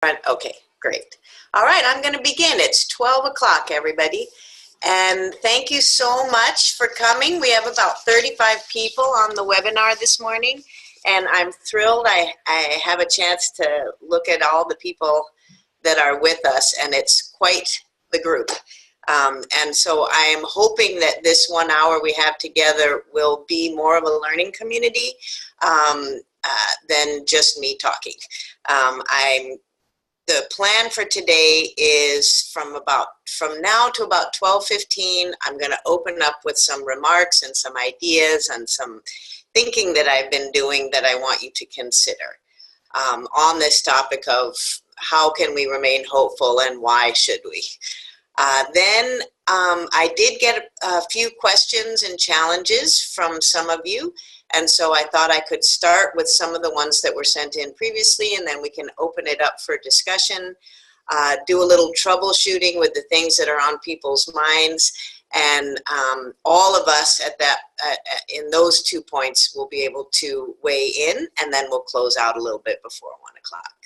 Okay, great. All right, I'm going to begin. It's 12 o'clock, everybody. And thank you so much for coming. We have about 35 people on the webinar this morning, and I'm thrilled I have a chance to look at all the people that are with us, and it's quite the group. And so I'm hoping that this 1 hour we have together will be more of a learning community than just me talking. The plan for today is from now to about 12:15. I'm going to open up with some remarks and some ideas and some thinking that I've been doing that I want you to consider on this topic of how can we remain hopeful and why should we. Then I did get a few questions and challenges from some of you. And so I thought I could start with some of the ones that were sent in previously, and then we can open it up for discussion, do a little troubleshooting with the things that are on people's minds. And all of us in those 2 points will be able to weigh in, and then we'll close out a little bit before 1 o'clock.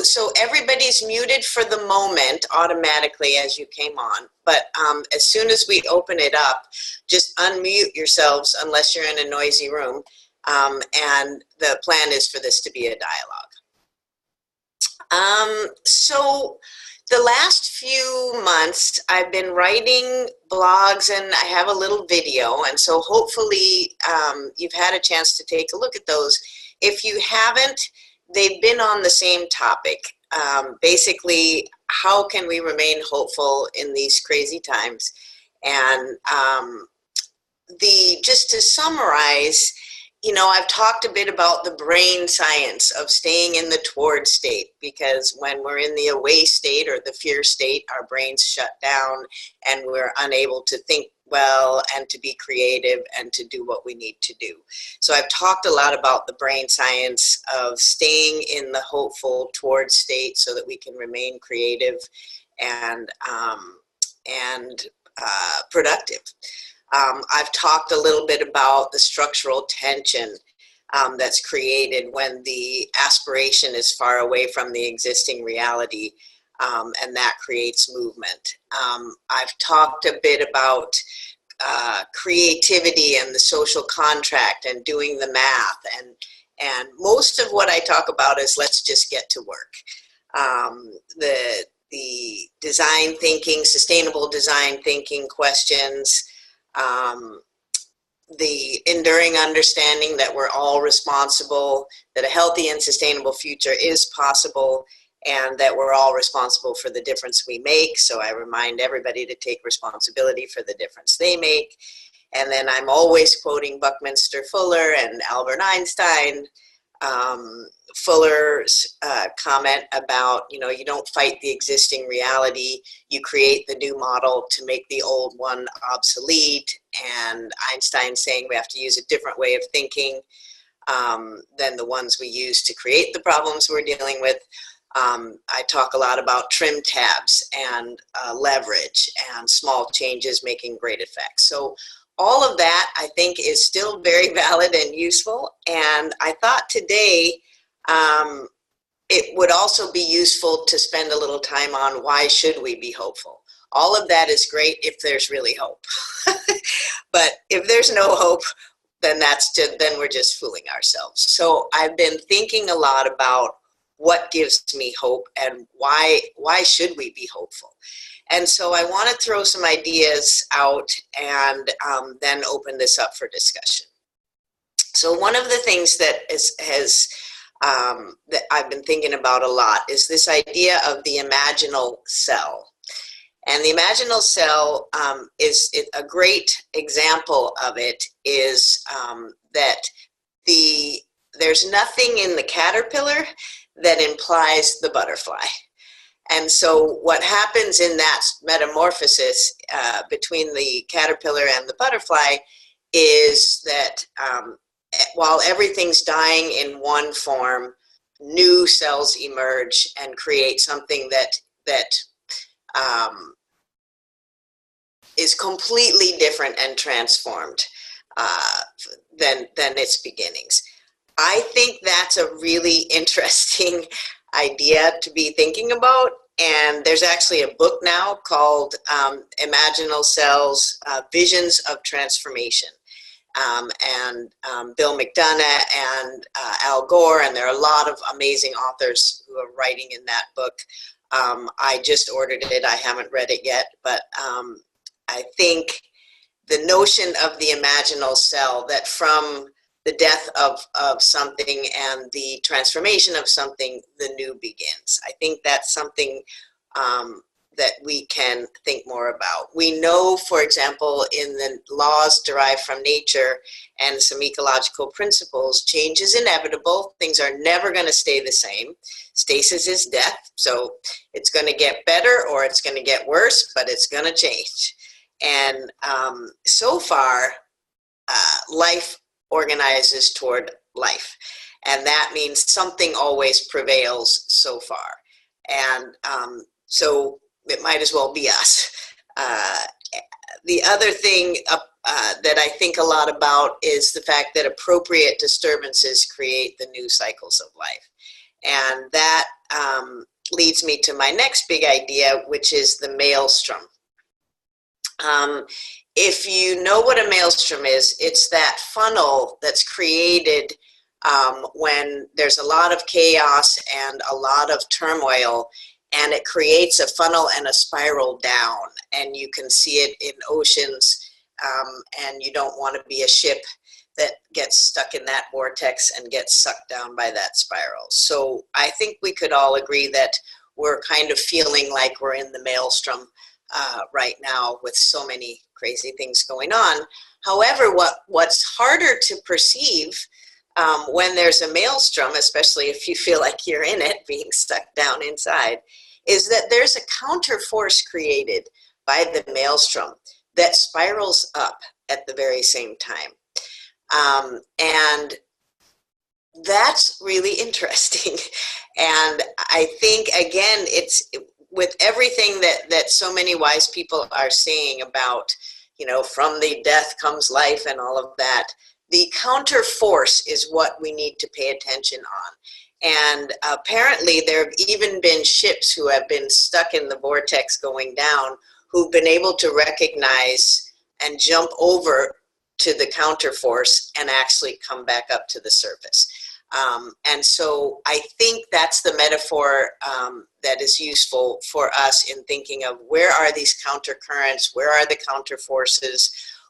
So everybody's muted for the moment automatically as you came on, but as soon as we open it up, just unmute yourselves unless you're in a noisy room, and the plan is for this to be a dialogue. So the last few months I've been writing blogs and I have a little video, and so hopefully you've had a chance to take a look at those. If you haven't, they've been on the same topic. Basically, how can we remain hopeful in these crazy times? And just to summarize, I've talked a bit about the brain science of staying in the toward state, because when we're in the away state or the fear state, our brains shut down and we're unable to think well and to be creative and to do what we need to do. So I've talked a lot about the brain science of staying in the hopeful toward state so that we can remain creative and productive. I've talked a little bit about the structural tension that's created when the aspiration is far away from the existing reality, and that creates movement. I've talked a bit about creativity and the social contract and doing the math, and most of what I talk about is let's just get to work. The design thinking, sustainable design thinking questions, the enduring understanding that we're all responsible, that a healthy and sustainable future is possible, and that we're all responsible for the difference we make. So I remind everybody to take responsibility for the difference they make. And then I'm always quoting Buckminster Fuller and Albert Einstein. Fuller's comment about, you don't fight the existing reality, you create the new model to make the old one obsolete. And Einstein saying we have to use a different way of thinking than the ones we use to create the problems we're dealing with. I talk a lot about trim tabs and leverage and small changes making great effects. So all of that, I think, is still very valid and useful. And I thought today it would also be useful to spend a little time on why should we be hopeful. All of that is great if there's really hope. But if there's no hope, then we're just fooling ourselves. So I've been thinking a lot about what gives me hope and why should we be hopeful. And so I want to throw some ideas out and then open this up for discussion. So one of the things that that I've been thinking about a lot is this idea of the imaginal cell. And the imaginal cell is a great example of it is that there's nothing in the caterpillar that implies the butterfly. And so what happens in that metamorphosis between the caterpillar and the butterfly is that while everything's dying in one form, new cells emerge and create something that is completely different and transformed than its beginnings. I think that's a really interesting idea to be thinking about. And there's actually a book now called Imaginal Cells, Visions of Transformation. And Bill McDonough and Al Gore, and there are a lot of amazing authors who are writing in that book. I just ordered it. I haven't read it yet, but I think the notion of the imaginal cell, that from the death of something and the transformation of something, the new begins. I think that's something that we can think more about. We know, for example, in the laws derived from nature and some ecological principles, change is inevitable. Things are never going to stay the same. Stasis is death, so it's going to get better or it's going to get worse, but it's going to change. And so far, life organizes toward life. And that means something always prevails so far. And so it might as well be us. The other thing that I think a lot about is the fact that appropriate disturbances create the new cycles of life. And that leads me to my next big idea, which is the maelstrom. If you know what a maelstrom is, it's that funnel that's created when there's a lot of chaos and a lot of turmoil, and it creates a funnel and a spiral down, and you can see it in oceans, and you don't want to be a ship that gets stuck in that vortex and gets sucked down by that spiral. So I think we could all agree that we're kind of feeling like we're in the maelstrom right now with so many crazy things going on. However, what's harder to perceive when there's a maelstrom, especially if you feel like you're in it, being stuck down inside, is that there's a counter force created by the maelstrom that spirals up at the very same time. And that's really interesting. And I think, again, it's with everything that so many wise people are saying about, from the death comes life and all of that, the counter force is what we need to pay attention on. And apparently there have even been ships who have been stuck in the vortex going down who've been able to recognize and jump over to the counter force and actually come back up to the surface. And so I think that's the metaphor that is useful for us in thinking of where are these counter currents, where are the counter forces,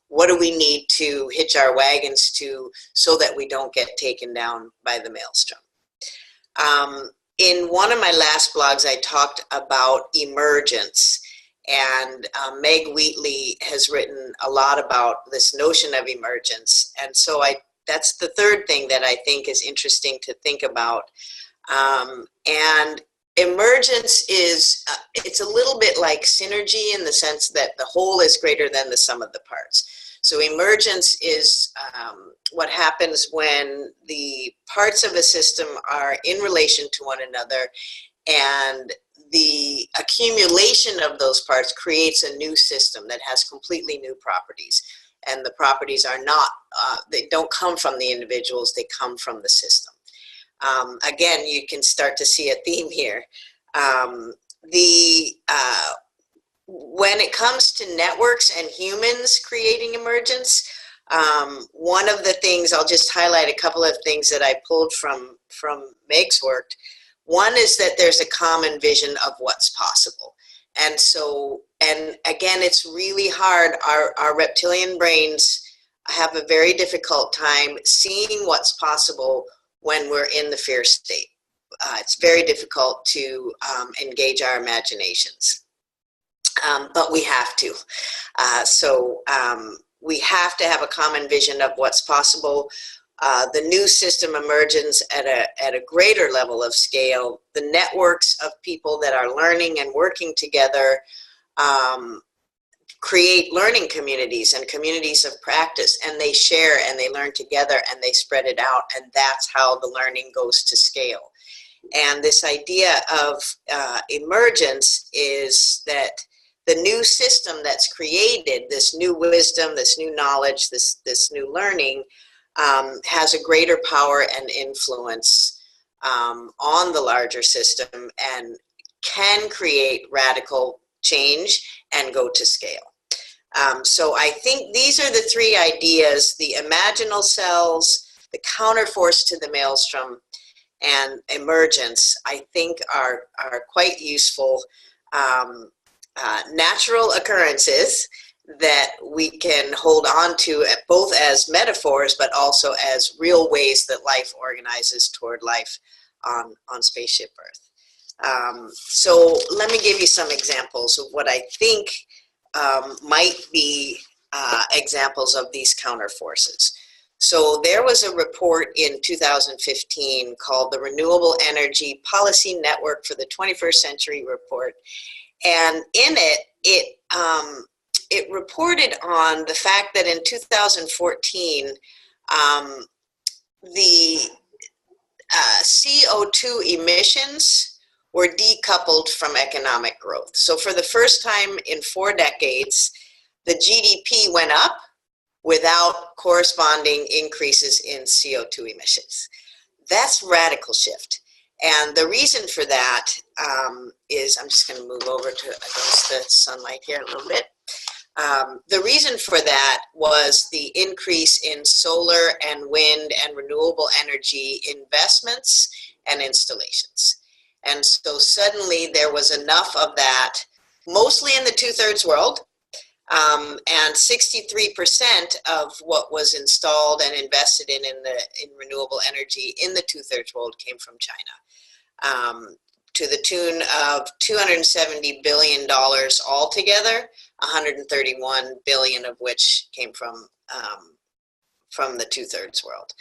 what do we need to hitch our wagons to so that we don't get taken down by the maelstrom. In one of my last blogs, I talked about emergence, and Meg Wheatley has written a lot about this notion of emergence. And so that's the third thing that I think is interesting to think about. And emergence is, it's a little bit like synergy in the sense that the whole is greater than the sum of the parts. So emergence is what happens when the parts of a system are in relation to one another, and the accumulation of those parts creates a new system that has completely new properties. And the properties are not, they don't come from the individuals, they come from the system. Again, you can start to see a theme here. When it comes to networks and humans creating emergence, one of the things, I'll just highlight a couple of things that I pulled from Meg's work. One is that there's a common vision of what's possible. And so, and again, it's really hard. Our reptilian brains have a very difficult time seeing what's possible when we're in the fear state. It's very difficult to engage our imaginations. But we have to. We have to have a common vision of what's possible. The new system emerges at a greater level of scale. The networks of people that are learning and working together create learning communities and communities of practice, and they share and they learn together and they spread it out, and that's how the learning goes to scale. And this idea of emergence is that the new system that's created, this new wisdom, this new knowledge, this new learning, has a greater power and influence on the larger system and can create radical change and go to scale. So I think these are the three ideas: the imaginal cells, the counterforce to the maelstrom, and emergence, I think are quite useful natural occurrences that we can hold on to both as metaphors, but also as real ways that life organizes toward life on Spaceship Earth. So let me give you some examples of what I think might be examples of these counterforces. So there was a report in 2015 called the Renewable Energy Policy Network for the 21st Century Report. And in it reported on the fact that in 2014, the CO2 emissions were decoupled from economic growth. So for the first time in 4 decades, the GDP went up without corresponding increases in CO2 emissions. That's a radical shift. And the reason for that is, I'm just going to move over to against the sunlight here a little bit. The reason for that was the increase in solar and wind and renewable energy investments and installations. And so suddenly there was enough of that, mostly in the 2/3 world, and 63% of what was installed and invested in renewable energy in the 2/3 world came from China, to the tune of $270 billion altogether, 131 billion of which came from the 2/3 world.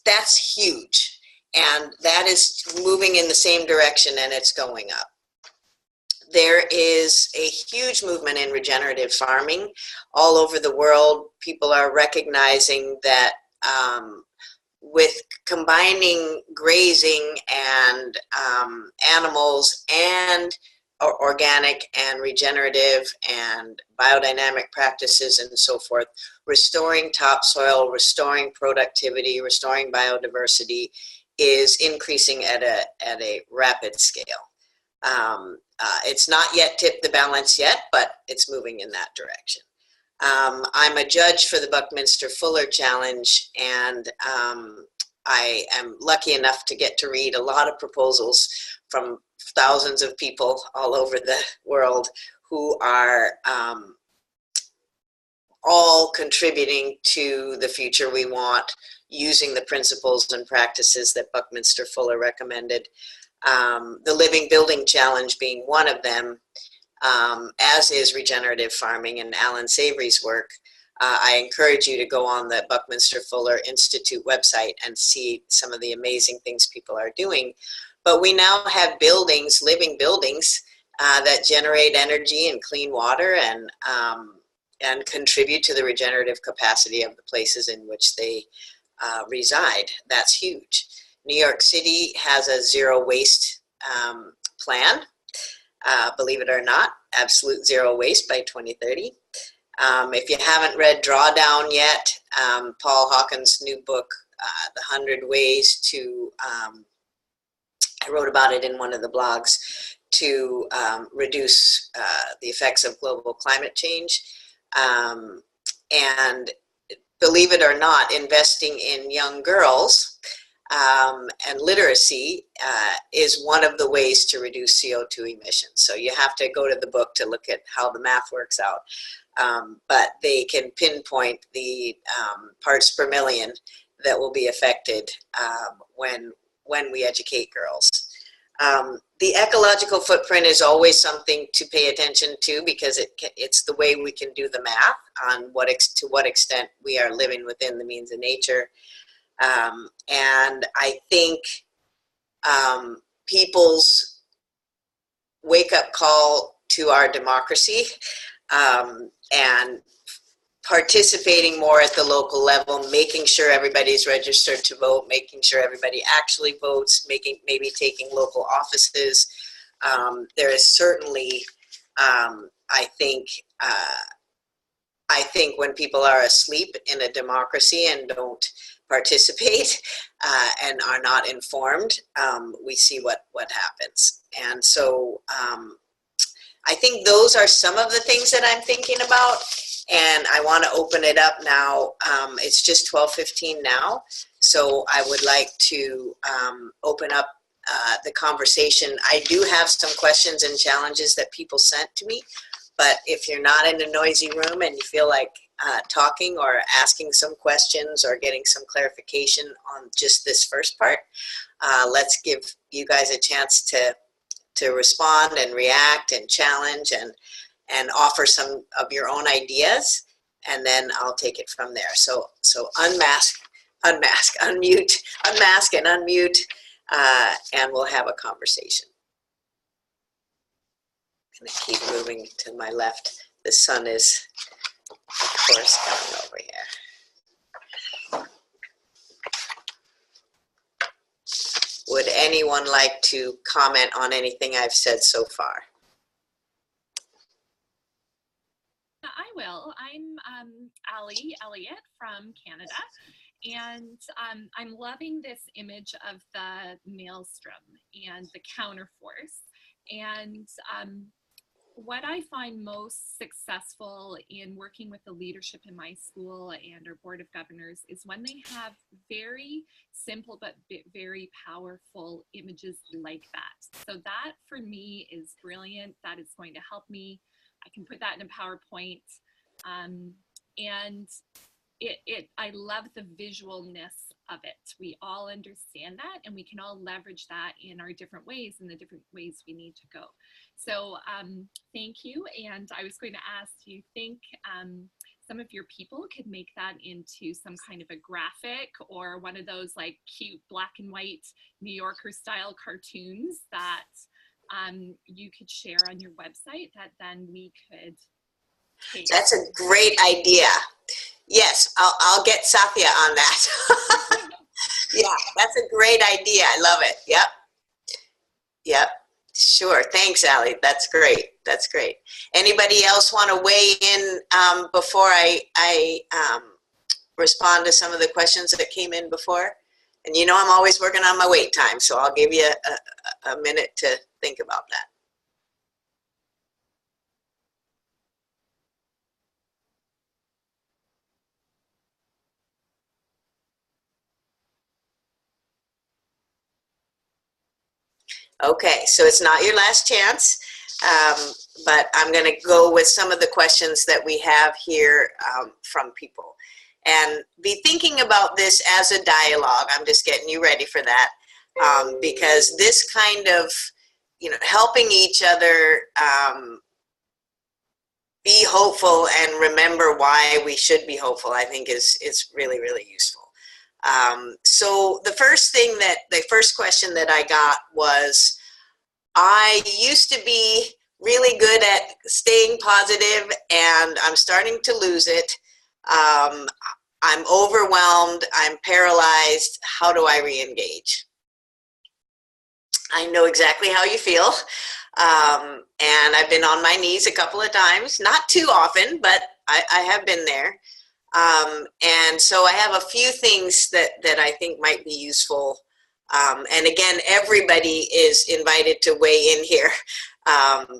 That's huge, and that is moving in the same direction, and it's going up. There is a huge movement in regenerative farming all over the world. People are recognizing that with combining grazing and animals and organic and regenerative and biodynamic practices and so forth, restoring topsoil, restoring productivity, restoring biodiversity is increasing at a rapid scale. It's not yet tipped the balance yet, but it's moving in that direction. I'm a judge for the Buckminster Fuller Challenge, and I am lucky enough to get to read a lot of proposals from thousands of people all over the world who are all contributing to the future we want, using the principles and practices that Buckminster Fuller recommended. The Living Building Challenge being one of them, as is regenerative farming and Alan Savory's work. I encourage you to go on the Buckminster Fuller Institute website and see some of the amazing things people are doing. But we now have buildings, living buildings, that generate energy and clean water and contribute to the regenerative capacity of the places in which they reside. That's huge. New York City has a zero waste plan, believe it or not, absolute zero waste by 2030. If you haven't read Drawdown yet, Paul Hawkins' new book, The 100 Ways to, I wrote about it in one of the blogs, to reduce the effects of global climate change. And believe it or not, investing in young girls and literacy is one of the ways to reduce CO2 emissions. So you have to go to the book to look at how the math works out. But they can pinpoint the parts per million that will be affected when we educate girls. The ecological footprint is always something to pay attention to, because it's the way we can do the math on to what extent we are living within the means of nature. And I think people's wake-up call to our democracy and participating more at the local level, making sure everybody's registered to vote, making sure everybody actually votes, maybe taking local offices. There is certainly, I think, I think when people are asleep in a democracy and don't participate and are not informed, we see what happens. And so I think those are some of the things that I'm thinking about. And I want to open it up now. It's just 12:15 now. So I would like to open up the conversation. I do have some questions and challenges that people sent to me. But if you're not in a noisy room and you feel like talking or asking some questions or getting some clarification on just this first part, let's give you guys a chance to respond and react and challenge and offer some of your own ideas, and then I'll take it from there. So unmask, unmute, unmask and unmute, and we'll have a conversation. I'm gonna keep moving to my left. The sun is, of course, coming over here. Would anyone like to comment on anything I've said so far? I will. I'm Elliott from Canada, and I'm loving this image of the maelstrom and the counterforce. And what I find most successful in working with the leadership in my school and our board of governors is when they have very simple but very powerful images like that. So that for me is brilliant. That is going to help me. I can put that in a PowerPoint. And I love the visualness of it. We all understand that, and we can all leverage that in our different ways, in the different ways we need to go. So thank you. And I was going to ask, do you think some of your people could make that into some kind of a graphic or one of those like cute black and white New Yorker style cartoons that you could share on your website that then we could take? That's a great idea. Yes, I'll get Satya on that. Yeah, that's a great idea. I love it. Yep. Yep. Sure. Thanks, Allie. That's great. That's great. Anybody else want to weigh in before I respond to some of the questions that came in before? And you know I'm always working on my wait time, so I'll give you a minute to think about that. Okay, so it's not your last chance, but I'm going to go with some of the questions that we have here from people. And be thinking about this as a dialogue. I'm just getting you ready for that, because this kind of, helping each other be hopeful and remember why we should be hopeful, I think is really, really useful. So the first question that I got was, I used to be really good at staying positive and I'm starting to lose it. I'm overwhelmed, I'm paralyzed, how do I re-engage? I know exactly how you feel. And I've been on my knees a couple of times, not too often, but I have been there. And so I have a few things that I think might be useful. And again, everybody is invited to weigh in here.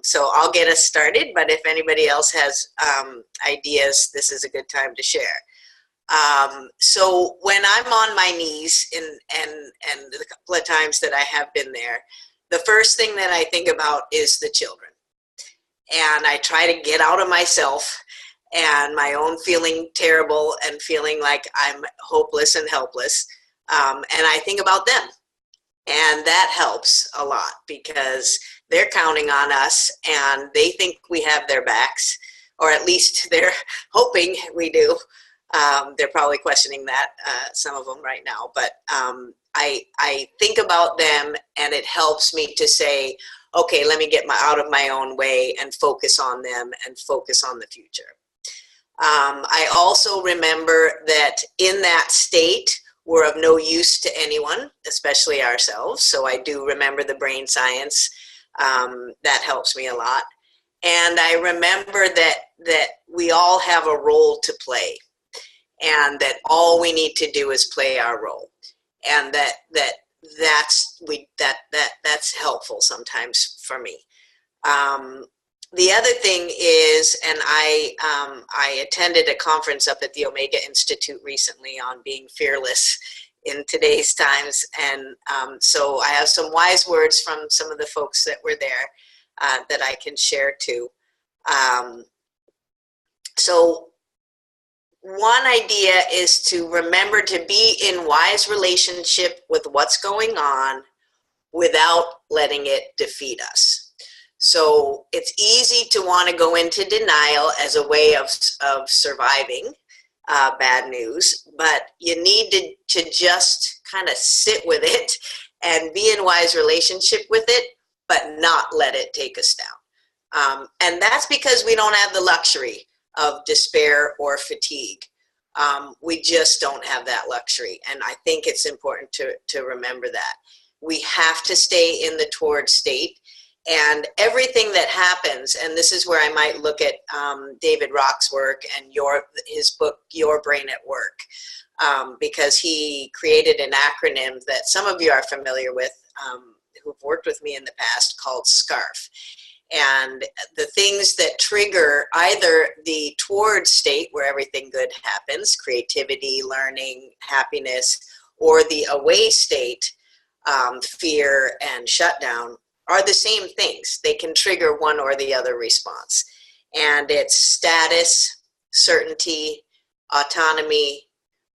So I'll get us started, but if anybody else has ideas, this is a good time to share. So when I'm on my knees and the couple of times that I have been there, the first thing that I think about is the children. And I try to get out of myself and my own feeling terrible and feeling like I'm hopeless and helpless. And I think about them. And that helps a lot because they're counting on us and they think we have their backs, or at least they're hoping we do. They're probably questioning that, some of them right now. But I think about them and it helps me to say, okay, let me get out of my own way and focus on them and focus on the future. I also remember that in that state, we're of no use to anyone, especially ourselves. So I do remember the brain science. That helps me a lot. And I remember that we all have a role to play, and that all we need to do is play our role, and that's helpful sometimes for me. The other thing is, and I attended a conference up at the Omega Institute recently on being fearless in today's times, and so I have some wise words from some of the folks that were there that I can share too. So one idea is to remember to be in wise relationship with what's going on without letting it defeat us. So it's easy to want to go into denial as a way of surviving bad news, but you need to just kind of sit with it and be in wise relationship with it, but not let it take us down. And that's because we don't have the luxury of despair or fatigue. We just don't have that luxury. And I think it's important to remember that. We have to stay in the toward state, and everything that happens, and this is where I might look at David Rock's work and his book, Your Brain at Work, because he created an acronym that some of you are familiar with who've worked with me in the past, called SCARF. And the things that trigger either the toward state where everything good happens, creativity, learning, happiness, or the away state, fear and shutdown, are the same things. They can trigger one or the other response. And it's status, certainty, autonomy,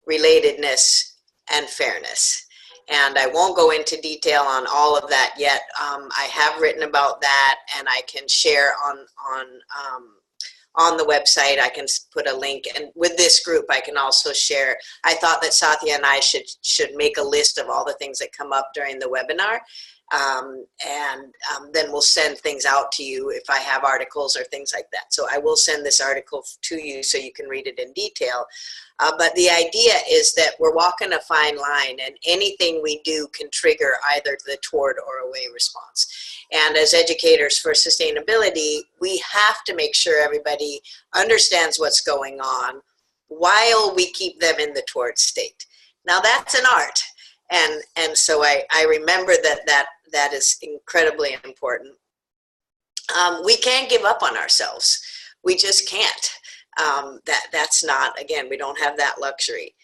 relatedness, and fairness. And I won't go into detail on all of that yet. I have written about that, and I can share on the website. I can put a link, and with this group, I can also share. I thought that Satya and I should make a list of all the things that come up during the webinar, and then we'll send things out to you if I have articles or things like that. So I will send this article to you so you can read it in detail. But the idea is that we're walking a fine line, and anything we do can trigger either the toward or away response. And as educators for sustainability, we have to make sure everybody understands what's going on while we keep them in the toward state. Now that's an art. And so I remember that is incredibly important. We can't give up on ourselves. We just can't. That's not, again, we don't have that luxury.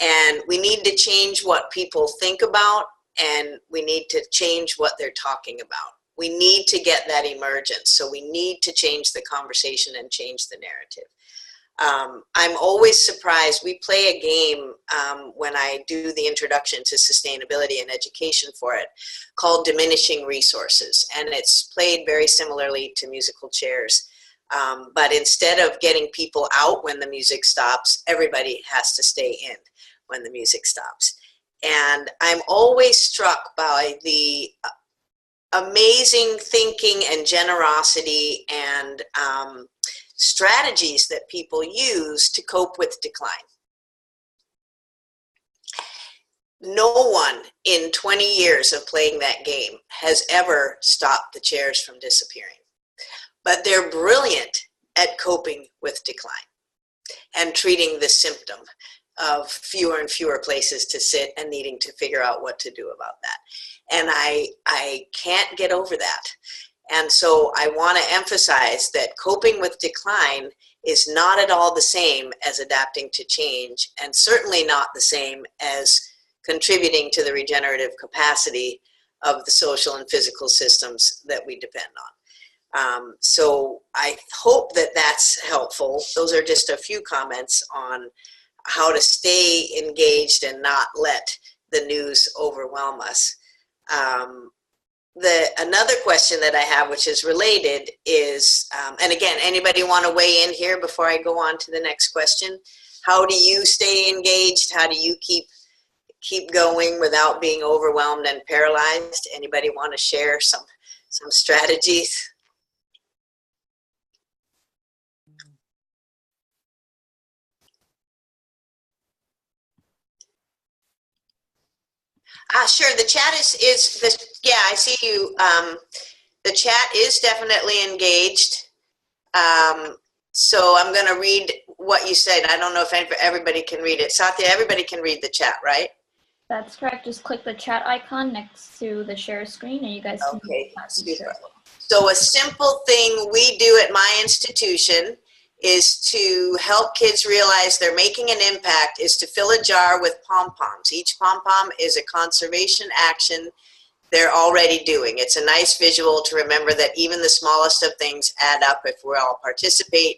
And we need to change what people think about, and we need to change what they're talking about. We need to get that emergence. So we need to change the conversation and change the narrative. I'm always surprised. We play a game when I do the introduction to sustainability and education for it, called Diminishing Resources. And it's played very similarly to musical chairs. But instead of getting people out when the music stops, everybody has to stay in when the music stops. And I'm always struck by the amazing thinking and generosity and strategies that people use to cope with decline. No one in 20 years of playing that game has ever stopped the chairs from disappearing. But they're brilliant at coping with decline and treating the symptom of fewer and fewer places to sit and needing to figure out what to do about that. And I can't get over that. And so I want to emphasize that coping with decline is not at all the same as adapting to change, and certainly not the same as contributing to the regenerative capacity of the social and physical systems that we depend on. So I hope that that's helpful. Those are just a few comments on how to stay engaged and not let the news overwhelm us. Another question that I have, which is related, is, and again, anybody want to weigh in here before I go on to the next question? How do you stay engaged? How do you keep going without being overwhelmed and paralyzed? Anybody want to share some strategies? Sure. The chat is yeah, I see you. The chat is definitely engaged. So I'm going to read what you said. I don't know if everybody can read it. Satya, everybody can read the chat, right? That's correct. Just click the chat icon next to the share screen and you guys can super. So a simple thing we do at my institution is to help kids realize they're making an impact is to fill a jar with pom-poms. Each pom-pom is a conservation action they're already doing. It's a nice visual to remember that even the smallest of things add up if we all participate.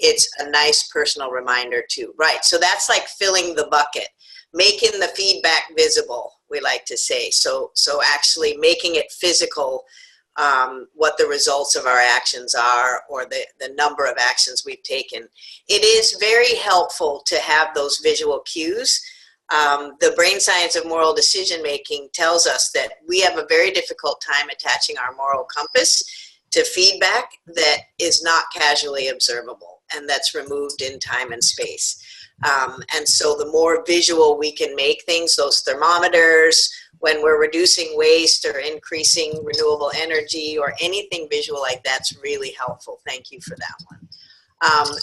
It's a nice personal reminder too. Right, so that's like filling the bucket, making the feedback visible, we like to say. So actually making it physical, what the results of our actions are or the number of actions we've taken. It is very helpful to have those visual cues. The brain science of moral decision making tells us that we have a very difficult time attaching our moral compass to feedback that is not casually observable and that's removed in time and space. And so the more visual we can make things, those thermometers, when we're reducing waste or increasing renewable energy or anything visual like that's really helpful. Thank you for that one.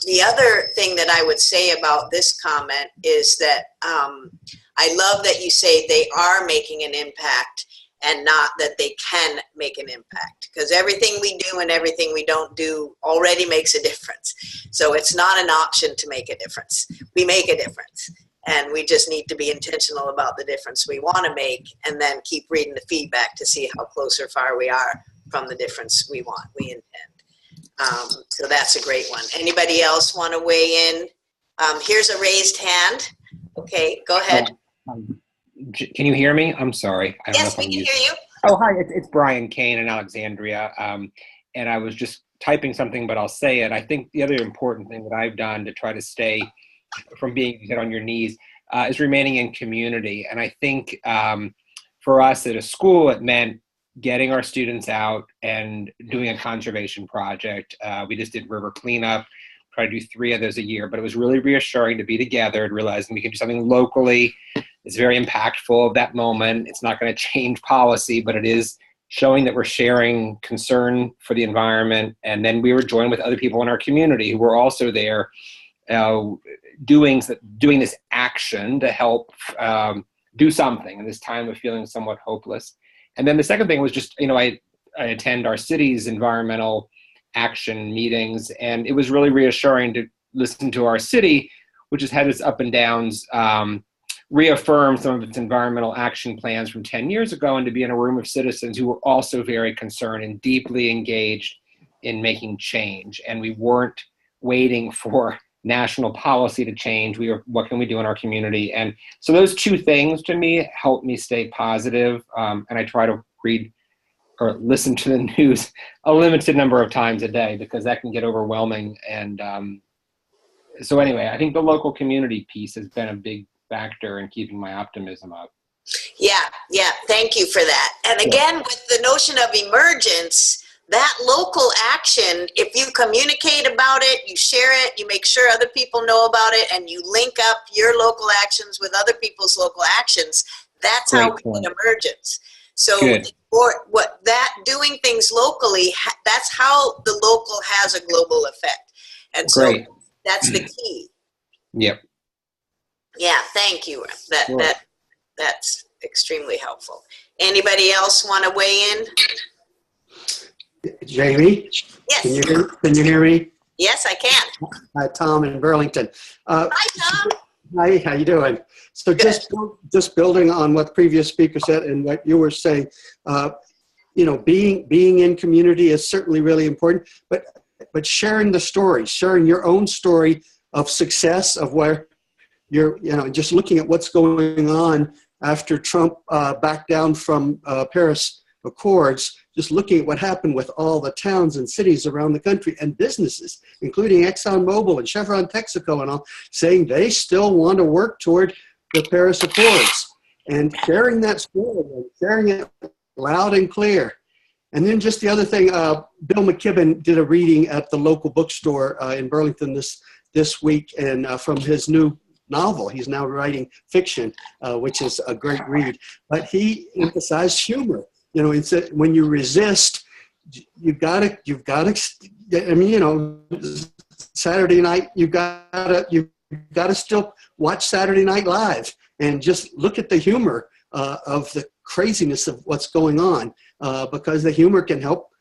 The other thing that I would say about this comment is that I love that you say they are making an impact and not that they can make an impact, because everything we do and everything we don't do already makes a difference. So it's not an option to make a difference. We make a difference. And we just need to be intentional about the difference we want to make and then keep reading the feedback to see how close or far we are from the difference we intend. So that's a great one. Anybody else want to weigh in? Here's a raised hand. Okay, go ahead. Can you hear me? I'm sorry. I don't yes, know if we can hear you. Oh, hi. It's Brian Kane in Alexandria. And I was just typing something, but I'll say it. I think the other important thing that I've done to try to stay from being hit on your knees is remaining in community. And I think for us at a school, it meant getting our students out and doing a conservation project. We just did river cleanup, try to do 3 of those a year, but it was really reassuring to be together and realizing we can do something locally. It's very impactful at that moment. It's not going to change policy, but it is showing that we're sharing concern for the environment. And then we were joined with other people in our community who were also there doing this action to help do something in this time of feeling somewhat hopeless. And then the second thing was just, I attend our city's environmental action meetings, and it was really reassuring to listen to our city, which has had its up and downs, reaffirm some of its environmental action plans from 10 years ago, and to be in a room of citizens who were also very concerned and deeply engaged in making change. And we weren't waiting for national policy to change. What can we do in our community? And so those 2 things to me help me stay positive. And I try to read or listen to the news a limited number of times a day because that can get overwhelming. And so anyway, I think the local community piece has been a big factor in keeping my optimism up. Yeah, thank you for that. And again, with the notion of emergence, that local action, if you communicate about it, you share it, you make sure other people know about it, and you link up your local actions with other people's local actions, that's how we get emergence. So doing things locally, that's how the local has a global effect. And so that's the key. Yep. Yeah, thank you. That's extremely helpful. Anybody else want to weigh in? Jamie? Yes. Can you hear me? Yes, I can. Hi, Tom in Burlington. Hi, Tom. Hi, how you doing? So just building on what the previous speaker said and what you were saying, being in community is certainly really important, but sharing the story, sharing your own story of success, of where you're, just looking at what's going on after Trump backed down from Paris Accords, just looking at what happened with all the towns and cities around the country and businesses, including ExxonMobil and Chevron Texaco and all, saying they still want to work toward the Paris Accords, and sharing that story and sharing it loud and clear. And then just the other thing, Bill McKibben did a reading at the local bookstore in Burlington this week, and from his new novel. He's now writing fiction, which is a great read. But he emphasized humor. He said when you resist, you've got to I mean, you know, Saturday night, you've got to still watch Saturday Night Live and just look at the humor of the craziness of what's going on, because the humor can help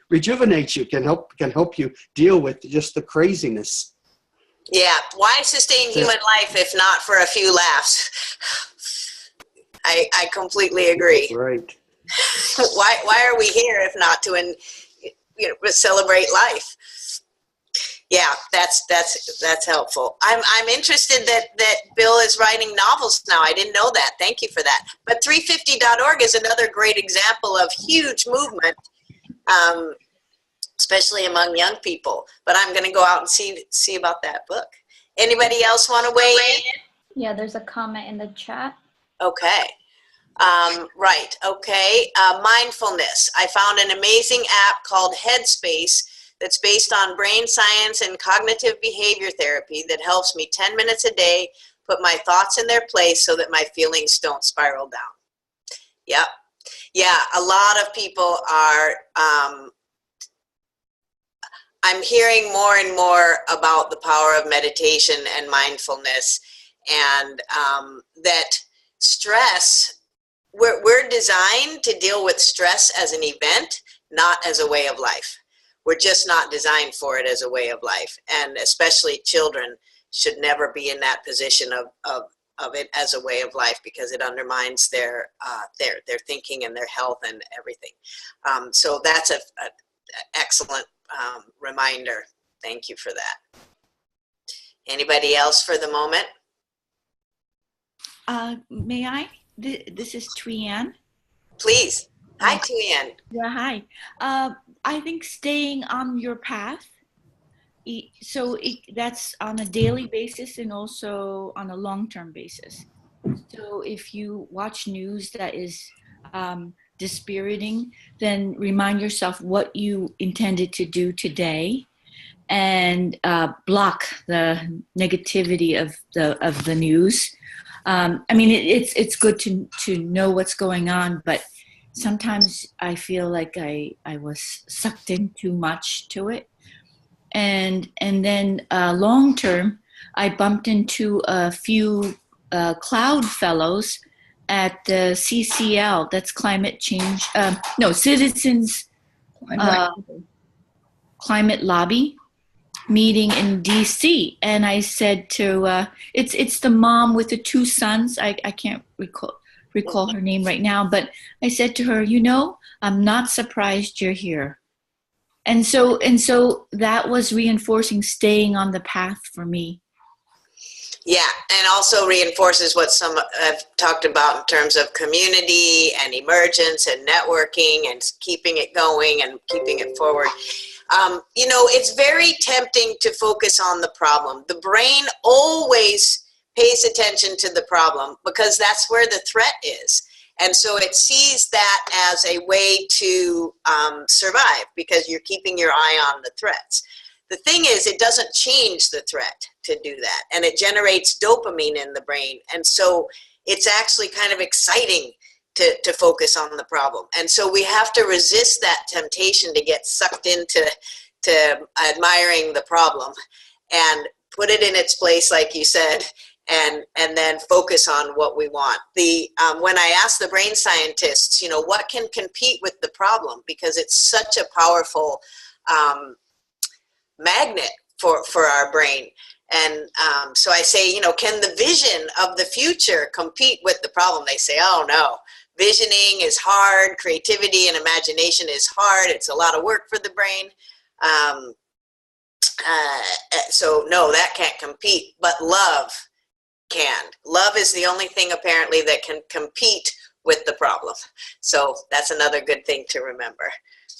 rejuvenate you, can help you deal with just the craziness. Yeah, why sustain human life if not for a few laughs? I completely agree. Right. Why are we here if not to celebrate life? Yeah, that's helpful. I'm interested that Bill is writing novels now. I didn't know that. Thank you for that. But 350.org is another great example of huge movement, especially among young people. But I'm going to go out and see about that book. Anybody else want to weigh in? Yeah, there's a comment in the chat. Okay. Right. Okay. Mindfulness. I found an amazing app called Headspace that's based on brain science and cognitive behavior therapy that helps me 10 minutes a day put my thoughts in their place so that my feelings don't spiral down. Yep. Yeah, a lot of people are, I'm hearing more and more about the power of meditation and mindfulness, and that stress, we're designed to deal with stress as an event, not as a way of life. We're just not designed for it as a way of life. And especially children should never be in that position of it as a way of life, because it undermines their thinking and their health and everything. So that's an excellent reminder. Thank you for that. Anybody else for the moment? May I? This is Tuyen. Please. Hi, Tuyen. Yeah, hi. I think staying on your path, that's on a daily basis and also on a long-term basis. So if you watch news that is dispiriting, then remind yourself what you intended to do today, and block the negativity of the news. I mean, it's good to know what's going on, but sometimes I feel like I was sucked in too much to it. And then long term, I bumped into a few cloud fellows at the CCL, that's Climate Change, Citizens Climate Lobby meeting in DC. And I said to, it's the mom with the two sons, I can't recall her name right now, but I said to her, I'm not surprised you're here. And so that was reinforcing staying on the path for me. Yeah, and also reinforces what some have talked about in terms of community and emergence and networking and keeping it going and keeping it forward. It's very tempting to focus on the problem. The brain always pays attention to the problem because that's where the threat is. And so it sees that as a way to survive, because you're keeping your eye on the threats. The thing is, it doesn't change the threat to do that. And it generates dopamine in the brain. And so it's actually kind of exciting to focus on the problem. And so we have to resist that temptation to get sucked into admiring the problem and put it in its place, like you said, and then focus on what we want. When I asked the brain scientists, what can compete with the problem, because it's such a powerful magnet for our brain. And so I say, can the vision of the future compete with the problem? They say, oh no, visioning is hard, creativity and imagination is hard, it's a lot of work for the brain. So no, that can't compete, but love can. Love is the only thing apparently that can compete with the problem. So that's another good thing to remember.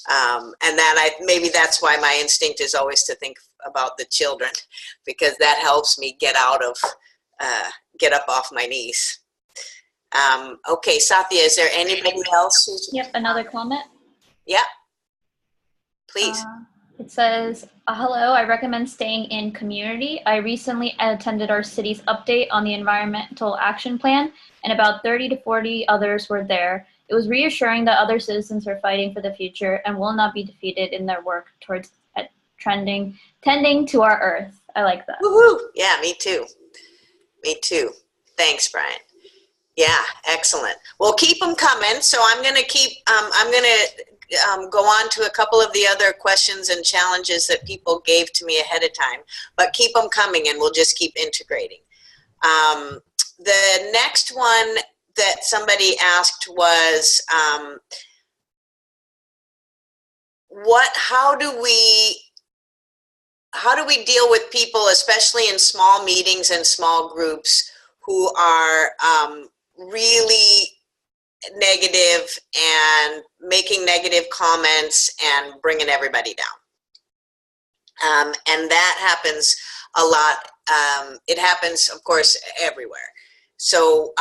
And maybe that's why my instinct is always to think about the children, because that helps me get up off my knees. Okay, Satya, is there anybody else? Yep, another comment. Yeah, please. It says, hello, I recommend staying in community. I recently attended our city's update on the environmental action plan, and about 30 to 40 others were there. It was reassuring that other citizens are fighting for the future and will not be defeated in their work towards tending to our Earth. I like that. Woohoo! Yeah, me too. Me too. Thanks, Brian. Yeah, excellent. Well, keep them coming. So I'm going to go on to a couple of the other questions and challenges that people gave to me ahead of time, but keep them coming and we'll just keep integrating. The next one that somebody asked was, how do we deal with people, especially in small meetings and small groups, who are really negative and making negative comments and bringing everybody down? And that happens a lot. It happens, of course, everywhere. So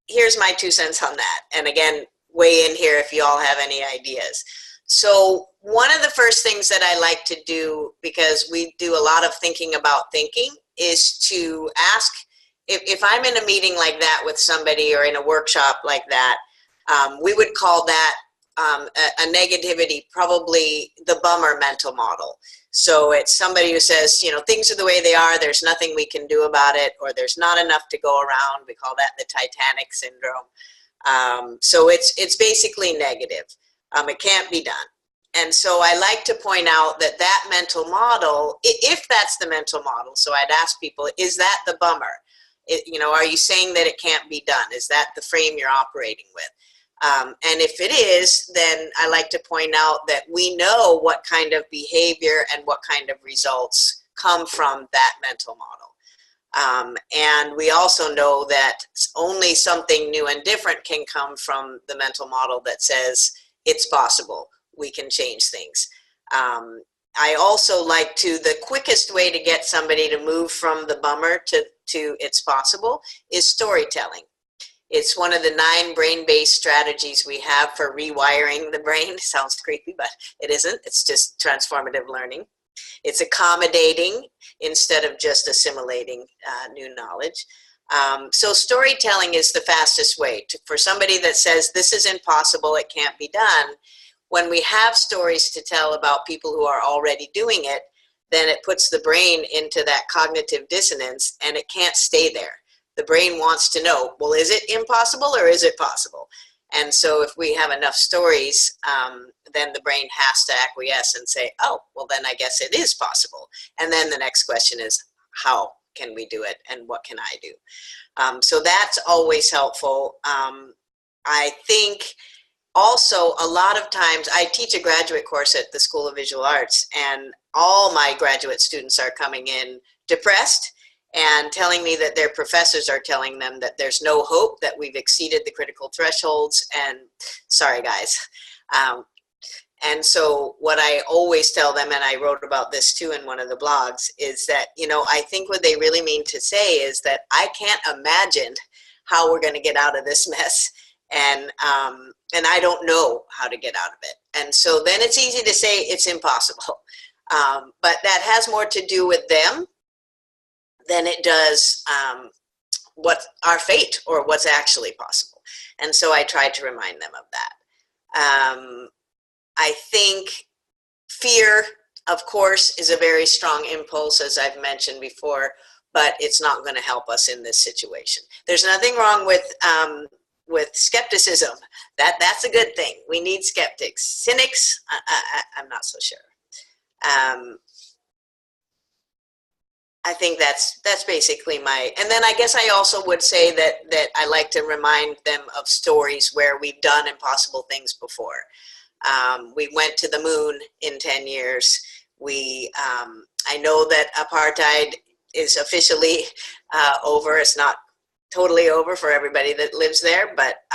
here's my 2 cents on that. And again, weigh in here if you all have any ideas. So one of the first things that I like to do, because we do a lot of thinking about thinking, is to ask, if I'm in a meeting like that with somebody or in a workshop like that, we would call that a negativity, probably the bummer mental model. So it's somebody who says, you know, things are the way they are, there's nothing we can do about it, or there's not enough to go around. We call that the Titanic syndrome. So it's basically negative. It can't be done. And so I like to point out that that mental model, if that's the mental model, so I'd ask people, is that the bummer? You know, are you saying that it can't be done? Is that the frame you're operating with? And if it is, then I like to point out that we know what kind of behavior and what kind of results come from that mental model. And we also know that only something new and different can come from the mental model that says it's possible, we can change things. I also like the quickest way to get somebody to move from the bummer to it's possible is storytelling. It's one of the 9 brain-based strategies we have for rewiring the brain. Sounds creepy, but it isn't. It's just transformative learning. It's accommodating instead of just assimilating new knowledge. So storytelling is the fastest way for somebody that says this is impossible, it can't be done. When we have stories to tell about people who are already doing it, then it puts the brain into that cognitive dissonance and it can't stay there. The brain wants to know, well, is it impossible or is it possible? And so if we have enough stories, then the brain has to acquiesce and say, oh, well, then I guess it is possible. And then the next question is, how can we do it and what can I do? So that's always helpful. I think also a lot of times I teach a graduate course at the School of Visual Arts, and all my graduate students are coming in depressed and telling me that their professors are telling them that there's no hope, that we've exceeded the critical thresholds, and sorry guys. And so what I always tell them, and I wrote about this too in one of the blogs, is that, you know, I think what they really mean to say is that I can't imagine how we're going to get out of this mess, and I don't know how to get out of it. And so then it's easy to say it's impossible. But that has more to do with them than it does what our fate or what's actually possible. And so I try to remind them of that. I think fear, of course, is a very strong impulse, as I've mentioned before, but it's not going to help us in this situation. There's nothing wrong with skepticism. That's a good thing. We need skeptics. Cynics, I'm not so sure. I think that's basically and then I guess I also would say that I like to remind them of stories where we've done impossible things before. We went to the moon in 10 years. I know that apartheid is officially over. It's not totally over for everybody that lives there, but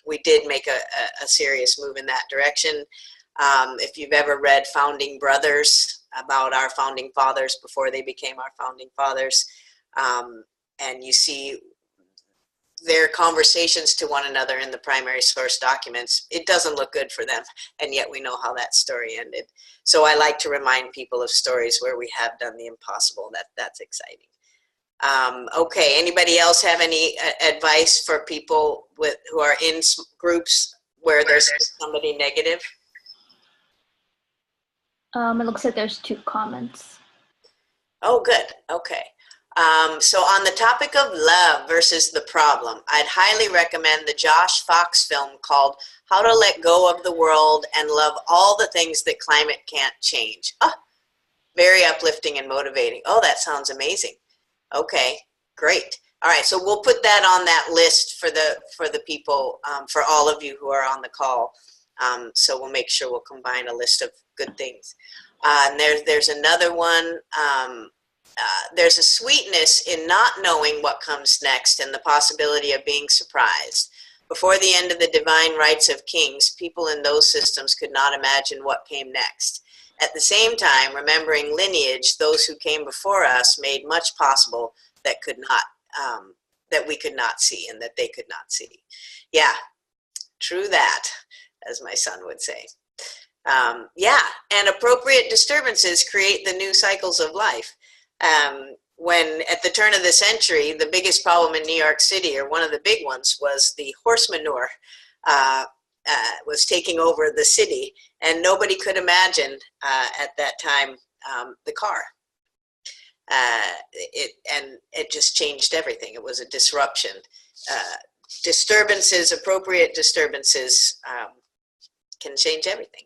we did make a serious move in that direction. If you've ever read Founding Brothers, about our founding fathers before they became our founding fathers, and you see their conversations to one another in the primary source documents, it doesn't look good for them, and yet we know how that story ended. So I like to remind people of stories where we have done the impossible. That's exciting. Okay, anybody else have any advice for people who are in groups where there's somebody negative? It looks like there's 2 comments. Oh, good. Okay. So on the topic of love versus the problem, I'd highly recommend the Josh Fox film called How to Let Go of the World and Love All the Things That Climate Can't Change. Oh, very uplifting and motivating. Oh, that sounds amazing. Okay, great. All right, so we'll put that on that list for the people, for all of you who are on the call. So we'll make sure we'll combine a list of good things. And there's another one. There's a sweetness in not knowing what comes next and the possibility of being surprised. Before the end of the divine rights of kings, people in those systems could not imagine what came next. At the same time, remembering lineage, those who came before us made much possible that could not, that we could not see and that they could not see. Yeah, true that, as my son would say. Yeah, and appropriate disturbances create the new cycles of life. When at the turn of the century, the biggest problem in New York City, or one of the big ones, was the horse manure was taking over the city, and nobody could imagine at that time the car. It just changed everything. It was a disruption. Disturbances, appropriate disturbances, can change everything.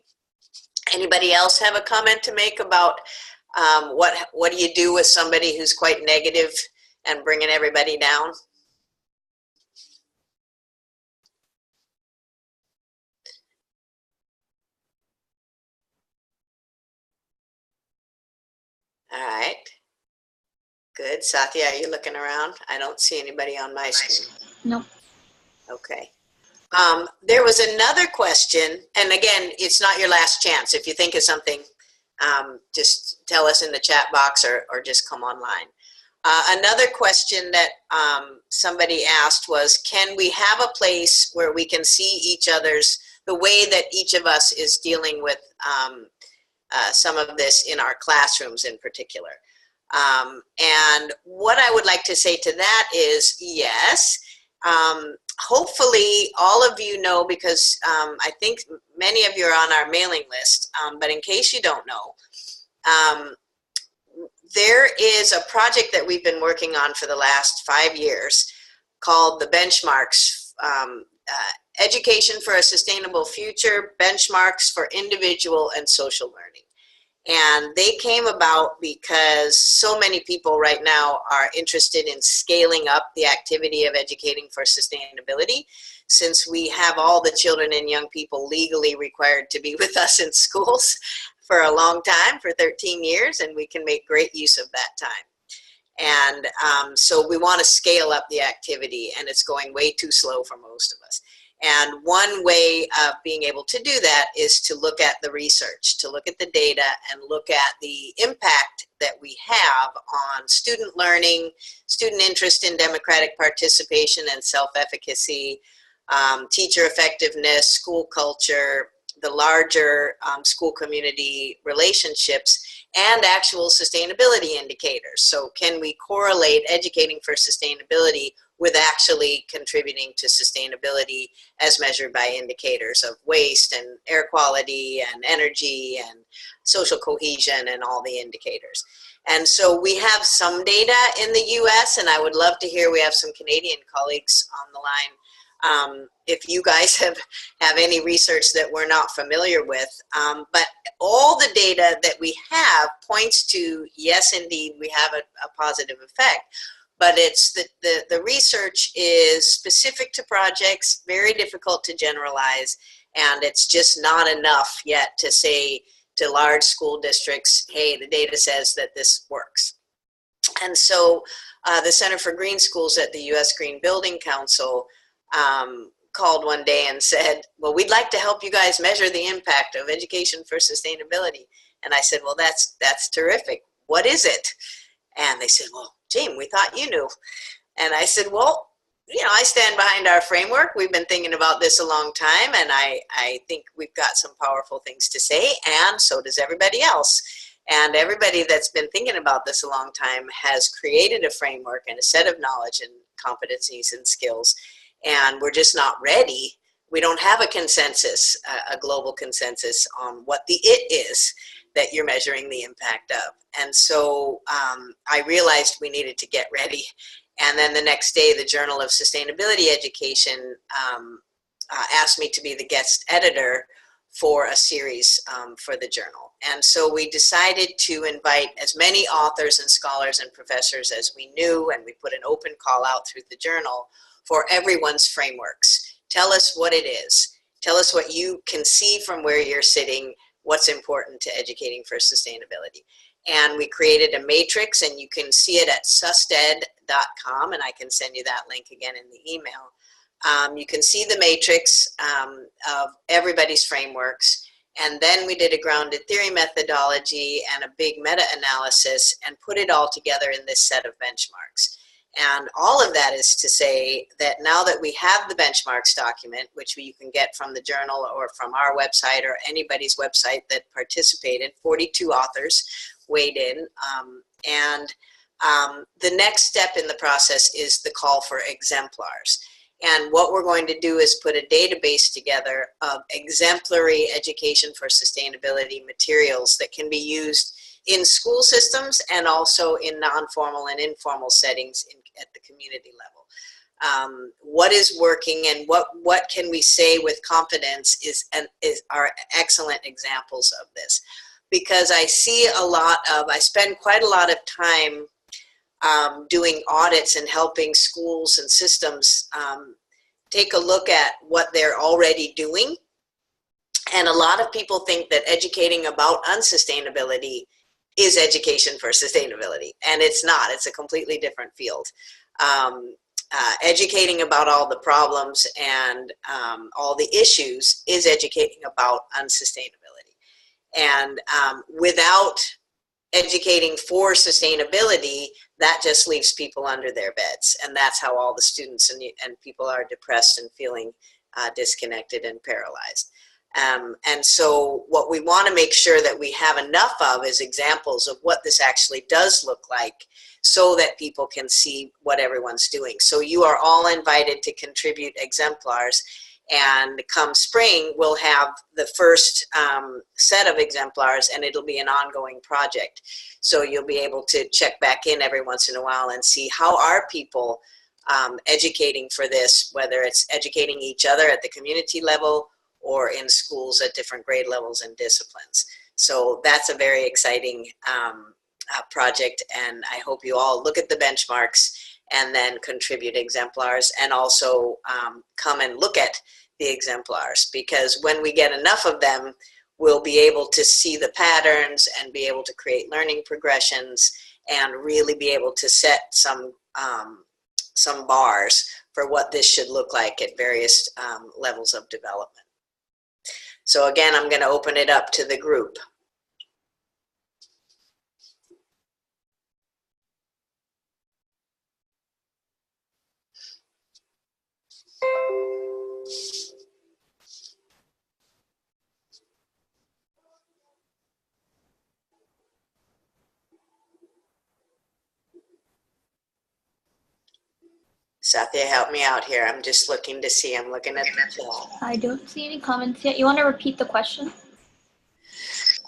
Anybody else have a comment to make about what do you do with somebody who's quite negative and bringing everybody down? All right. Good. Satya, are you looking around? I don't see anybody on my screen. Nope. Okay. There was another question, and again, it's not your last chance. If you think of something, just tell us in the chat box or just come online. Another question that somebody asked was, can we have a place where we can see each other's, the way that each of us is dealing with some of this in our classrooms in particular? And what I would like to say to that is yes. Hopefully all of you know, because I think many of you are on our mailing list, but in case you don't know, there is a project that we've been working on for the last 5 years called the Benchmarks, Education for a Sustainable Future, Benchmarks for Individual and Social Learning. And they came about because so many people right now are interested in scaling up the activity of educating for sustainability, since we have all the children and young people legally required to be with us in schools for a long time, for 13 years, and we can make great use of that time. And so we want to scale up the activity, and it's going way too slow for most of us. And one way of being able to do that is to look at the research, to look at the data and look at the impact that we have on student learning, student interest in democratic participation and self-efficacy, teacher effectiveness, school culture, the larger school community relationships, and actual sustainability indicators. So can we correlate educating for sustainability with actually contributing to sustainability as measured by indicators of waste and air quality and energy and social cohesion and all the indicators. And so we have some data in the US, and I would love to hear, we have some Canadian colleagues on the line, if you guys have any research that we're not familiar with. But all the data that we have points to, yes, indeed, we have a positive effect. But it's the research is specific to projects, very difficult to generalize, and it's just not enough yet to say to large school districts, hey, the data says that this works. And so the Center for Green Schools at the US Green Building Council called one day and said, well, we'd like to help you guys measure the impact of education for sustainability. And I said, well, that's terrific. What is it? And they said, well, Jane, we thought you knew. And I said, well, you know, I stand behind our framework. We've been thinking about this a long time, and I think we've got some powerful things to say, and so does everybody else. And everybody that's been thinking about this a long time has created a framework and a set of knowledge and competencies and skills, and we're just not ready. We don't have a consensus, a global consensus on what the it is that you're measuring the impact of. And so I realized we needed to get ready. And then the next day, the Journal of Sustainability Education asked me to be the guest editor for a series for the journal. And so we decided to invite as many authors and scholars and professors as we knew, and we put an open call out through the journal for everyone's frameworks. Tell us what it is. Tell us what you can see from where you're sitting, what's important to educating for sustainability. And we created a matrix, and you can see it at susted.com, and I can send you that link again in the email. You can see the matrix of everybody's frameworks. And then we did a grounded theory methodology and a big meta-analysis and put it all together in this set of benchmarks. And all of that is to say that now that we have the benchmarks document, which you can get from the journal or from our website or anybody's website that participated, 42 authors weighed in. The next step in the process is the call for exemplars. And what we're going to do is put a database together of exemplary education for sustainability materials that can be used in school systems and also in non-formal and informal settings at the community level. What is working and what can we say with confidence are excellent examples of this. Because I spend quite a lot of time doing audits and helping schools and systems take a look at what they're already doing. And a lot of people think that educating about unsustainability is education for sustainability, and it's not. It's a completely different field. Educating about all the problems and all the issues is educating about unsustainability. And without educating for sustainability, that just leaves people under their beds. And that's how all the students and people are depressed and feeling disconnected and paralyzed. And so what we want to make sure that we have enough of is examples of what this actually does look like so that people can see what everyone's doing. So you are all invited to contribute exemplars. And come spring, we'll have the first set of exemplars, and it'll be an ongoing project. So you'll be able to check back in every once in a while and see how are people educating for this, whether it's educating each other at the community level or in schools at different grade levels and disciplines. So that's a very exciting project, and I hope you all look at the benchmarks and then contribute exemplars, and also come and look at the exemplars, because when we get enough of them, we'll be able to see the patterns and be able to create learning progressions and really be able to set some bars for what this should look like at various levels of development. So again, I'm going to open it up to the group. Satya, help me out here. I'm just looking to see. I'm looking at the chat. I don't see any comments yet. You want to repeat the question?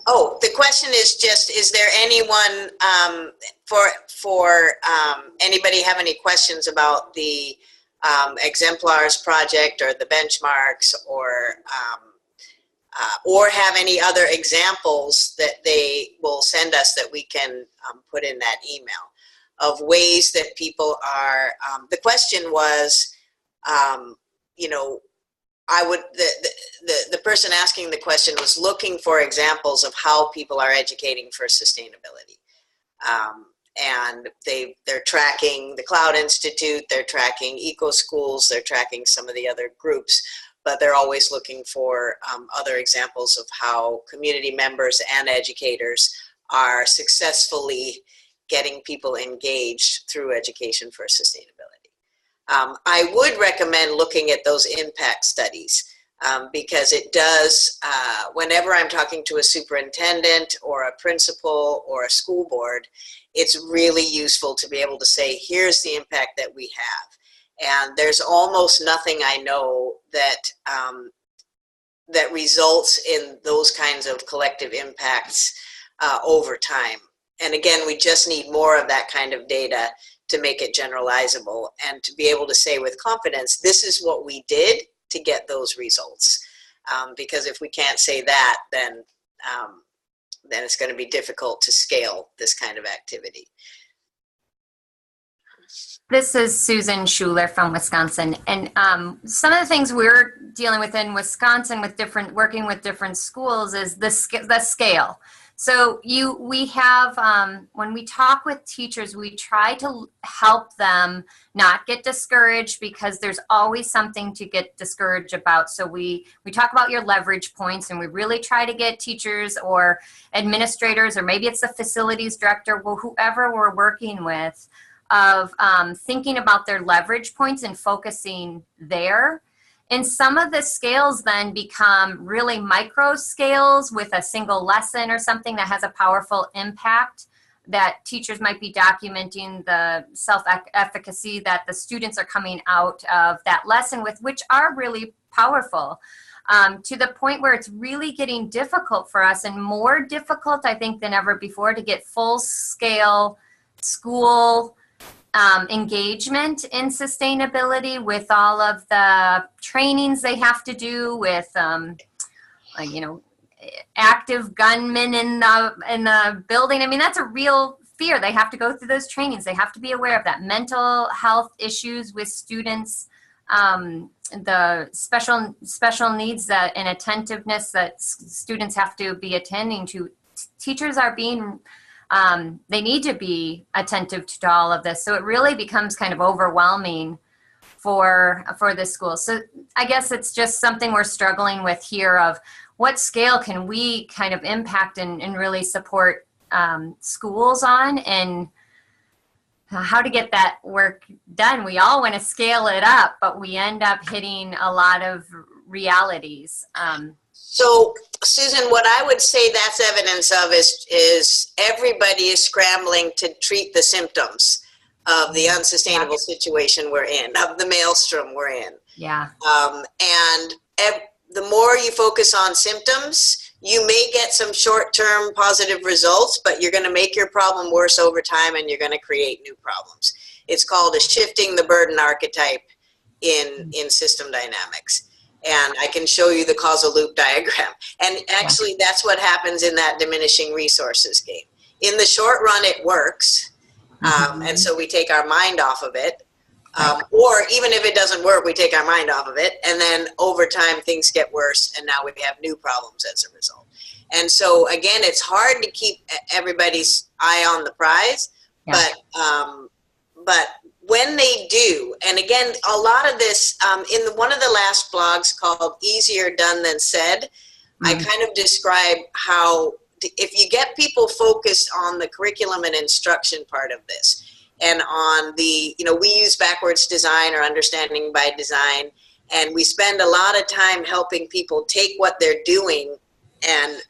Oh, the question is just, is there anyone, anybody have any questions about the exemplars project or the benchmarks, or have any other examples that they will send us that we can put in that email of ways that people are, the question was, you know, the person asking the question was looking for examples of how people are educating for sustainability. And they're tracking the Cloud Institute, they're tracking Eco Schools, they're tracking some of the other groups, but they're always looking for other examples of how community members and educators are successfully getting people engaged through education for sustainability. I would recommend looking at those impact studies because it does, whenever I'm talking to a superintendent or a principal or a school board, it's really useful to be able to say, here's the impact that we have. And there's almost nothing I know that that results in those kinds of collective impacts over time. And again, we just need more of that kind of data to make it generalizable and to be able to say with confidence, this is what we did to get those results. Because if we can't say that, then it's going to be difficult to scale this kind of activity. This is Susan Schuler from Wisconsin, and some of the things we're dealing with in Wisconsin with working with different schools is the scale. So we have, when we talk with teachers, we try to help them not get discouraged because there's always something to get discouraged about. So we talk about your leverage points, and we really try to get teachers or administrators, or maybe it's the facilities director, well, whoever we're working with, of thinking about their leverage points and focusing there. And some of the scales then become really micro scales with a single lesson or something that has a powerful impact, that teachers might be documenting the self-efficacy that the students are coming out of that lesson with, which are really powerful, to the point where it's really getting difficult for us, and more difficult, I think, than ever before to get full-scale school engagement in sustainability with all of the trainings they have to do with, active gunmen in the building. I mean, that's a real fear. They have to go through those trainings. They have to be aware of that. Mental health issues with students, the special needs and attentiveness that students have to be attending to. Teachers are being they need to be attentive to all of this. So it really becomes kind of overwhelming for the school. So I guess it's just something we're struggling with here, of what scale can we kind of impact and really support schools on, and how to get that work done. We all want to scale it up, but we end up hitting a lot of realities. So, Susan, what I would say that's evidence of is everybody is scrambling to treat the symptoms of the unsustainable situation we're in, of the maelstrom we're in. Yeah. And the more you focus on symptoms, you may get some short-term positive results, but you're going to make your problem worse over time, and you're going to create new problems. It's called a shifting the burden archetype in system dynamics. And I can show you the causal loop diagram. And actually, that's what happens in that diminishing resources game. In the short run, it works. And so we take our mind off of it. Or even if it doesn't work, we take our mind off of it. And then over time, things get worse. And now we have new problems as a result. And so, again, it's hard to keep everybody's eye on the prize. Yeah. But when they do, and again, a lot of this, in one of the last blogs called Easier Done Than Said, I kind of describe how if you get people focused on the curriculum and instruction part of this, and on the, we use backwards design or understanding by design, and we spend a lot of time helping people take what they're doing and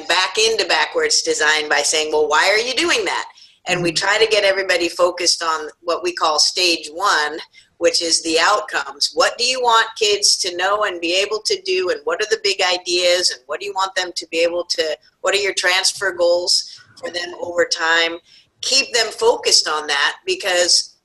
back into backwards design by saying, well, why are you doing that? And we try to get everybody focused on what we call stage one, which is the outcomes. What do you want kids to know and be able to do, and what are the big ideas, and what do you want them to be able to, what are your transfer goals for them over time? Keep them focused on that, because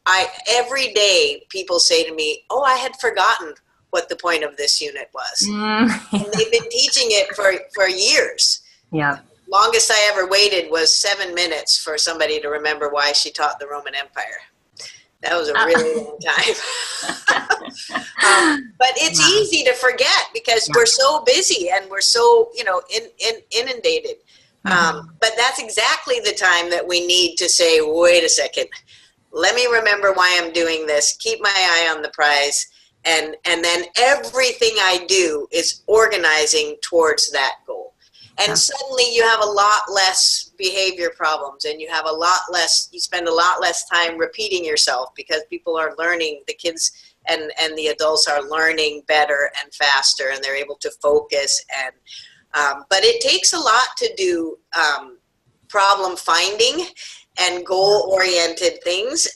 every day people say to me, oh, I had forgotten what the point of this unit was. And they've been teaching it for years. Yeah. Longest I ever waited was 7 minutes for somebody to remember why she taught the Roman Empire. That was a really long time. But it's easy to forget because we're so busy and we're so, inundated. But that's exactly the time that we need to say, wait a second, let me remember why I'm doing this, keep my eye on the prize, and then everything I do is organizing towards that goal. And suddenly you have a lot less behavior problems, and you spend a lot less time repeating yourself, because people are learning, the kids and the adults are learning better and faster, and they're able to focus. And But it takes a lot to do problem finding and goal-oriented things.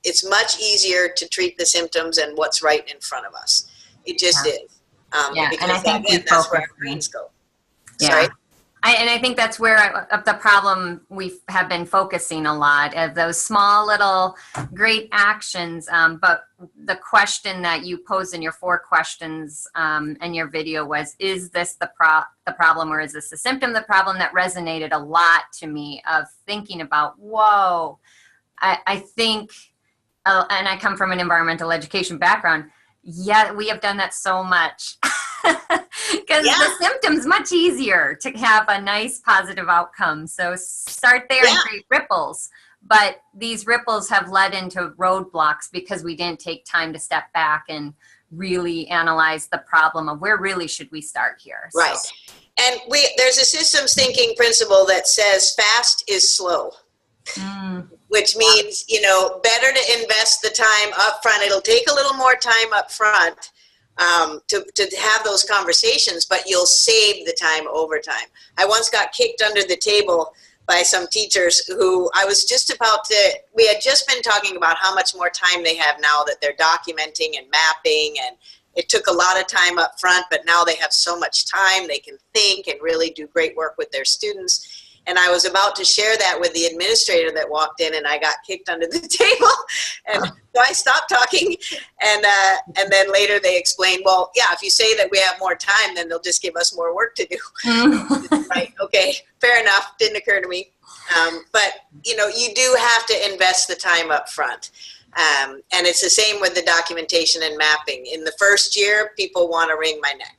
It's much easier to treat the symptoms and what's right in front of us. It just is. Yeah, because and I think again, that's where our brains go. Yeah. Sorry? And I think that's where the problem we have been focusing a lot of those small little great actions. But the question that you posed in your 4 questions in your video was, is this the problem, or is this the symptom? The problem that resonated a lot to me of thinking about, whoa, I think, and I come from an environmental education background. Yeah, we have done that so much. Because the symptom's much easier to have a nice positive outcome. So start there and create ripples. But these ripples have led into roadblocks because we didn't take time to step back and really analyze the problem of where really should we start here. Right. And there's a systems thinking principle that says fast is slow. Which means, better to invest the time up front. It'll take a little more time up front to have those conversations, but you'll save the time over time. I once got kicked under the table by some teachers who we had just been talking about how much more time they have now that they're documenting and mapping, and it took a lot of time up front, but now they have so much time, they can think and really do great work with their students. And I was about to share that with the administrator that walked in, and I got kicked under the table. And so I stopped talking. And then later they explained, well, yeah, if you say that we have more time, then they'll just give us more work to do. Right. Okay. Fair enough. Didn't occur to me. But, you do have to invest the time up front. And it's the same with the documentation and mapping. In the first year, people want to wring my neck.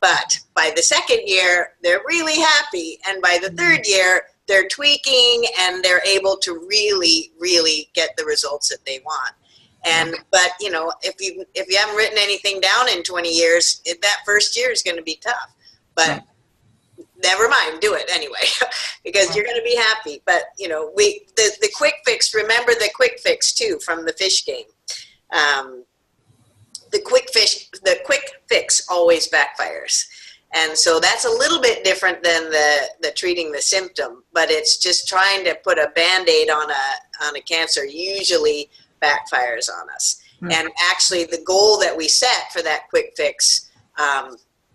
But by the second year, they're really happy. And by the third year, they're tweaking and they're able to really, really get the results that they want. But if you haven't written anything down in 20 years, that first year is going to be tough. But never mind, do it anyway, because you're going to be happy. But, the quick fix, remember the quick fix too from the fish game. The quick fix always backfires. And so that's a little bit different than the treating the symptom, but it's just trying to put a Band-Aid on a cancer usually backfires on us. And actually the goal that we set for that quick fix,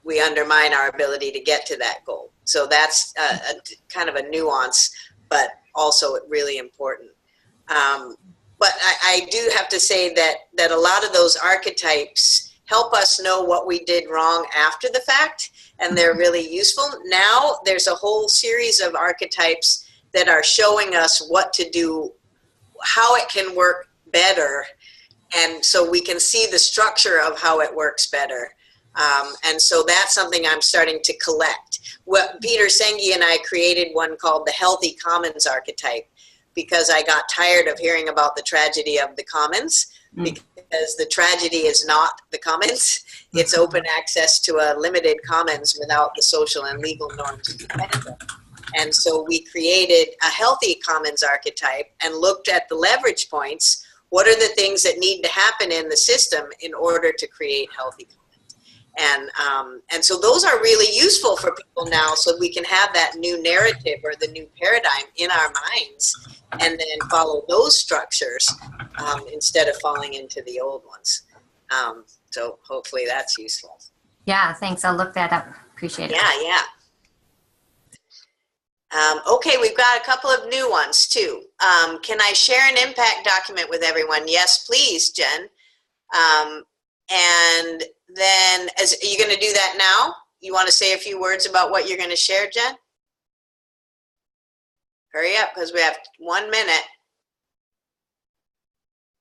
we undermine our ability to get to that goal. So that's a kind of a nuance, but also really important. But I do have to say that a lot of those archetypes help us know what we did wrong after the fact, and they're really useful. Now there's a whole series of archetypes that are showing us what to do, how it can work better, and so we can see the structure of how it works better. And so that's something I'm starting to collect. Peter Senge and I created one called the Healthy Commons archetype, because I got tired of hearing about the tragedy of the commons, because the tragedy is not the commons. It's open access to a limited commons without the social and legal norms to defend them. And so we created a healthy commons archetype and looked at the leverage points. What are the things that need to happen in the system in order to create healthy commons? And so those are really useful for people now, so we can have that new narrative or the new paradigm in our minds and then follow those structures instead of falling into the old ones. So hopefully that's useful. Yeah, thanks. I'll look that up. Appreciate it. Yeah. Okay, we've got a couple of new ones too. Can I share an impact document with everyone? Yes, please, Jen. And then, are you going to do that now? You want to say a few words about what you're going to share, Jen? Hurry up, because we have 1 minute.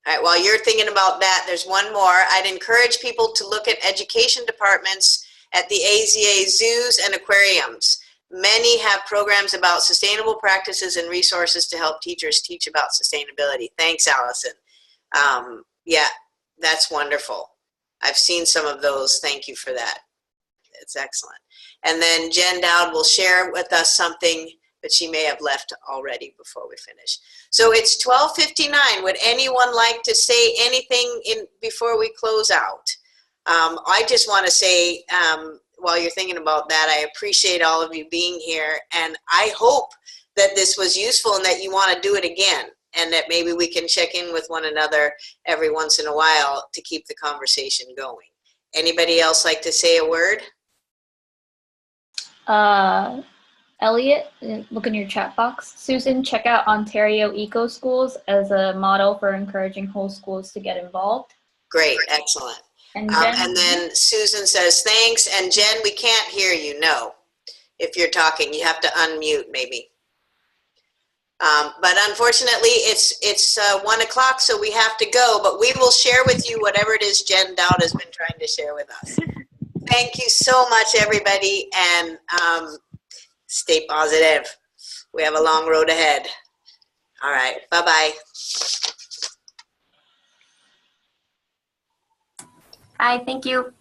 All right, while you're thinking about that, there's one more. I'd encourage people to look at education departments at the AZA zoos and aquariums. Many have programs about sustainable practices and resources to help teachers teach about sustainability. Thanks, Allison. Yeah, that's wonderful. I've seen some of those. Thank you for that. It's excellent. And then Jen Dowd will share with us something that she may have left already before we finish. So it's 12:59. Would anyone like to say anything before we close out? I just want to say while you're thinking about that, I appreciate all of you being here, and I hope that this was useful and that you want to do it again, and that maybe we can check in with one another every once in a while to keep the conversation going. Anybody else like to say a word? Elliot, look in your chat box. Susan, check out Ontario Eco Schools as a model for encouraging whole schools to get involved. Great, excellent. And Jen, and then Susan says, thanks. And Jen, we can't hear you, no. If you're talking, you have to unmute maybe. But unfortunately, it's 1 o'clock, so we have to go. But we will share with you whatever it is Jen Dowd has been trying to share with us. Thank you so much, everybody, and stay positive. We have a long road ahead. All right, bye-bye. Hi, thank you.